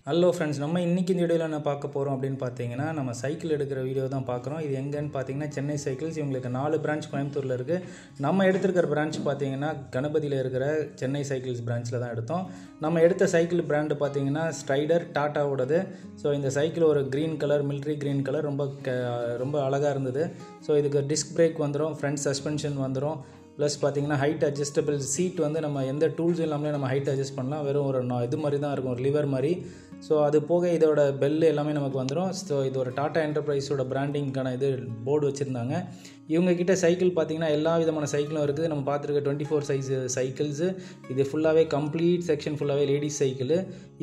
Hello friends, நம்ம இன்றைக்கி இந்த வீடியோவில் என்ன பார்க்க போகிறோம் அப்படின்னு பார்த்தீங்கன்னா, நம்ம சைக்கிள் எடுக்கிற வீடியோ தான் பார்க்குறோம். இது எங்கேன்னு பார்த்தீங்கன்னா சென்னை சைக்கிள்ஸ். இவங்களுக்கு 4 பிரான்ச் கோயம்புத்தூரில் இருக்குது. நம்ம எடுத்துருக்கிற பிரான்ச் பார்த்தீங்கன்னா கணபதியில் இருக்கிற சென்னை சைக்கிள்ஸ் பிரான்ச்சில் தான் எடுத்தோம். நம்ம எடுத்த சைக்கிள் பிராண்டு பார்த்தீங்கன்னா ஸ்ட்ரைடர், டாட்டாவோடது. ஸோ இந்த சைக்கிள் ஒரு green colour, military green colour, ரொம்ப அழகாக இருந்தது. ஸோ இதுக்கு டிஸ்க் பிரேக் வந்துடும், ஃப்ரண்ட் சஸ்பென்ஷன் வந்துடும். ப்ளஸ் பார்த்தீங்கன்னா ஹைட் அட்ஜஸ்டபிள் சீட் வந்து நம்ம எந்த டூல்ஸும் இல்லாமலே நம்ம ஹைட் அட்ஜஸ்ட் பண்ணலாம். வெறும் ஒரு இது மாதிரி தான் இருக்கும், ஒரு லிவர் மாதிரி. ஸோ அது போக இதோட பெல் எல்லாமே நமக்கு வந்துடும். ஸோ இது ஒரு டாடா என்டர்பிரைஸோட பிராண்டிங்கான இது போர்டு வச்சுருந்தாங்க. இவங்கக்கிட்ட சைக்கிள் பார்த்திங்கன்னா எல்லா விதமான சைக்கிளும் இருக்குது. நம்ம பார்த்துருக்க 24 சைஸ் சைக்கிள்ஸு. இது ஃபுல்லாகவே கம்ப்ளீட் செக்ஷன் ஃபுல்லாகவே லேடிஸ் சைக்கிள்.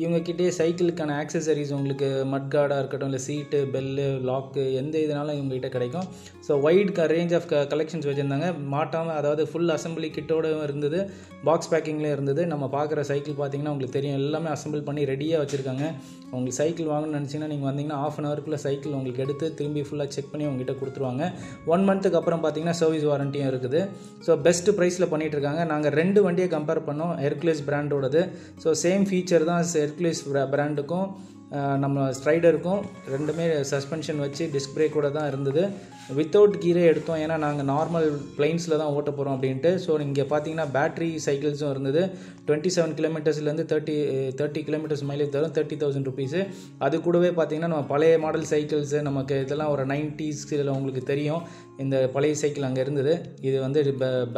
இவங்கக்கிட்டே சைக்கிளுக்கான ஆக்சசரிஸ் உங்களுக்கு மட் கார்டாக இருக்கட்டும், இல்லை சீட்டு, பெல்லு, லாக்கு, எந்த இதனாலும் இவங்ககிட்ட கிடைக்கும். So wide range of collections வச்சுருந்தாங்க. மாட்டாமல், அதாவது ஃபுல் அசம்பிளி கிட்டோடு இருந்தது, பாக்ஸ் பேக்கிங்லேயும் இருந்தது. நம்ம பார்க்குற சைக்கிள் பார்த்திங்கன்னா உங்களுக்கு தெரியும், எல்லாமே அசம்பிள் பண்ணி ரெடியாக வச்சுருக்காங்க. உங்களுக்கு சைக்கிள் வாங்கணும்னு நினச்சிங்கன்னா நீங்கள் வந்தீங்கன்னா ½ அன் ஹவருக்குள்ளே சைக்கிள் உங்களுக்கு எடுத்து திரும்பி ஃபுல்லாக செக் பண்ணி உங்ககிட்ட கொடுத்துருவாங்க. 1 மந்த்துக்கு அப்புறம் பார்த்தீங்கன்னா சர்வீஸ் வாரண்டியும் இருக்குது. ஸோ பெஸ்ட்டு ப்ரைஸில் பண்ணிகிட்ருக்காங்க. நாங்கள் 2 வண்டியை கம்பேர் பண்ணோம். ஹெர்குலிஸ் பிராண்டோடது. ஸோ சேம் ஃபீச்சர் தான் ஹெர்குலிஸ் பிராண்டுக்கும் நம்ம ஸ்ட்ரைடருக்கும். ரெண்டுமே சஸ்பென்ஷன் வச்சு டிஸ்க் பிரேக்கோட தான் இருந்தது. வித்தவுட் கீரே எடுத்தோம், ஏன்னா நாங்கள் நார்மல் பிளைன்ஸில் தான் ஓட்ட போகிறோம் அப்படின்ட்டு. ஸோ இங்கே பார்த்தீங்கன்னா பேட்ரி சைக்கிள்ஸும் இருந்தது. 27 கிலோமீட்டர்ஸ்லேருந்து 30 கிலோமீட்டர்ஸ் மைலேஜ் தரும். 30,000 ருபீஸு. அது கூடவே பார்த்தீங்கன்னா நம்ம பழைய மாடல் சைக்கிள்ஸு, நமக்கு இதெல்லாம் ஒரு 90s இதில் உங்களுக்கு தெரியும், இந்த பழைய சைக்கிள் அங்கே இருந்தது. இது வந்து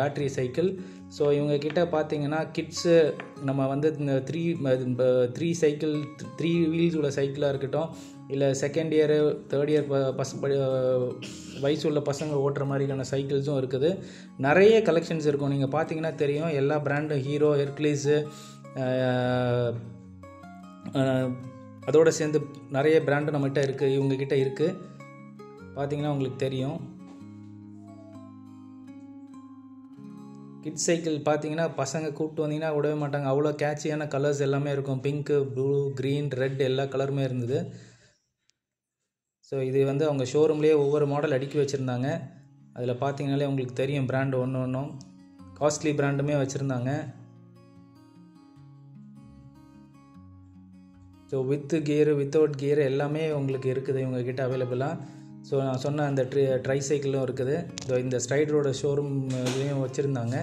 பேட்ரி சைக்கிள். ஸோ இவங்கக்கிட்ட பார்த்தீங்கன்னா கிட்ஸு, நம்ம வந்து இந்த 3 சைக்கிள் 3 வீல்ஸ் உள்ள சைக்கிளாக இருக்கட்டும், இல்லை செகண்ட் இயரு, தேர்ட் இயர் வயசு உள்ள பசங்க ஓட்டுற மாதிரியான சைக்கிள்ஸும் இருக்குது. நிறைய கலெக்ஷன்ஸ் இருக்கும். நீங்கள் பார்த்தீங்கன்னா தெரியும், எல்லா பிராண்டும் ஹீரோ, ஹெர்குலிஸு, அதோடு சேர்ந்து நிறைய பிராண்டு நம்மகிட்ட இருக்குது, இவங்கக்கிட்ட இருக்குது. பார்த்தீங்கன்னா உங்களுக்கு தெரியும். கிட்ஸ் சைக்கிள் பார்த்தீங்கன்னா பசங்க கூப்பிட்டு வந்தீங்கன்னா விடவே மாட்டாங்க. அவ்வளோ கேட்சியான கலர்ஸ் எல்லாமே இருக்கும். பிங்க்கு, ப்ளூ, க்ரீன், ரெட் எல்லா கலருமே இருந்தது. ஸோ இது வந்து அவங்க ஷோரூம்லேயே ஒவ்வொரு மாடல் அடுக்கி வச்சுருந்தாங்க. அதில் பார்த்தீங்கனாலே உங்களுக்கு தெரியும் பிராண்டு ஒன்றும் காஸ்ட்லி பிராண்டுமே வச்சுருந்தாங்க. So with gear, without gear எல்லாமே உங்களுக்கு இருக்குது இவங்கக்கிட்ட அவைலபிளாக. ஸோ நான் சொன்ன அந்த ட்ரை சைக்கிளும் இருக்குது. இந்த ஸ்ட்ரைடரோட ஷோரூம்லேயும் வச்சுருந்தாங்க.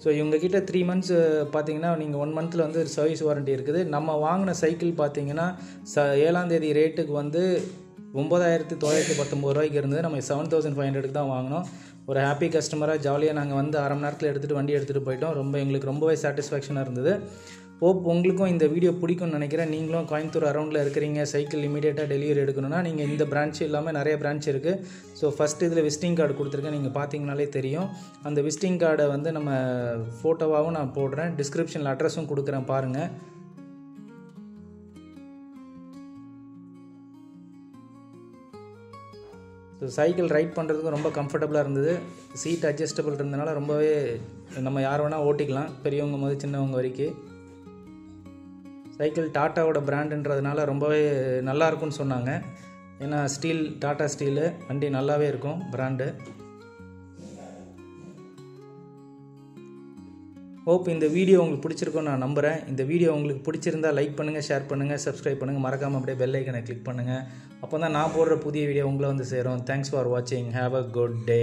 ஸோ இவங்கக்கிட்ட 3 மந்த்ஸ் பார்த்தீங்கன்னா நீங்கள் 1 மந்தில் வந்து சர்வீஸ் வாரண்ட்டி இருக்குது. நம்ம வாங்கின சைக்கிள் பார்த்தீங்கன்னா 7ஆம் தேதி ரேட்டுக்கு வந்து 9,919 ரூபாய்க்கு இருந்தது. நம்ம 7,500க்கு தான் வாங்கினோம். ஒரு ஹாப்பி கஸ்டமராக ஜாலியாக நாங்கள் வந்து அரை மணி நேரத்தில் எடுத்துகிட்டு வண்டி எடுத்துகிட்டு போயிட்டோம். எங்களுக்கு ரொம்பவே சாட்டிஸ்ஃபேக்ஷனாக இருந்தது. ஹோப் உங்களுக்கும் இந்த வீடியோ பிடிக்கும்னு நினைக்கிறேன். நீங்களும் கோயம்புத்தூர் அரௌண்டில் இருக்கிறீங்க, சைக்கிள் இமீடியட்டாக டெலிவரி எடுக்கணும்னா நீங்கள் இந்த பிரான்ச் இல்லாமல் நிறைய பிரான்ச் இருக்குது. ஸோ ஃபஸ்ட்டு இதில் விசிட்டிங் கார்டு கொடுத்துருக்கேன், நீங்கள் பார்த்தீங்கனாலே தெரியும். அந்த விசிட்டிங் கார்டை வந்து நம்ம ஃபோட்டோவாகவும் நான் போடுறேன், டிஸ்கிரிப்ஷனில் அட்ரஸும் கொடுக்குறேன், பாருங்கள். ஸோ சைக்கிள் ரைட் பண்ணுறதுக்கு ரொம்ப கம்ஃபர்டபுளாக இருந்தது. சீட் அட்ஜஸ்டபிள் இருந்ததுனால ரொம்பவே நம்ம யார் வேணால் ஓட்டிக்கலாம், பெரியவங்க முதல் சின்னவங்க வரைக்கும். சைக்கிள் டாட்டாவோட பிராண்டுன்றதுனால ரொம்பவே நல்லாயிருக்கும்னு சொன்னாங்க. ஏன்னா ஸ்டீல், டாட்டா ஸ்டீலு வண்டி நல்லாவே இருக்கும் பிராண்டு. ஹோப் இந்த வீடியோ உங்களுக்கு பிடிச்சிருக்கும்னு நான் நம்புகிறேன். இந்த வீடியோ உங்களுக்கு பிடிச்சிருந்தால் லைக் பண்ணுங்கள், ஷேர் பண்ணுங்கள், சப்ஸ்கிரைப் பண்ணுங்கள். மறக்காமல் அப்படியே பெல் ஐக்கனை கிளிக் பண்ணுங்கள். அப்போ தான் நான் போடுற புதிய வீடியோ உங்களை வந்து சேரும். தேங்க்ஸ் ஃபார் வாட்சிங். Have a good day.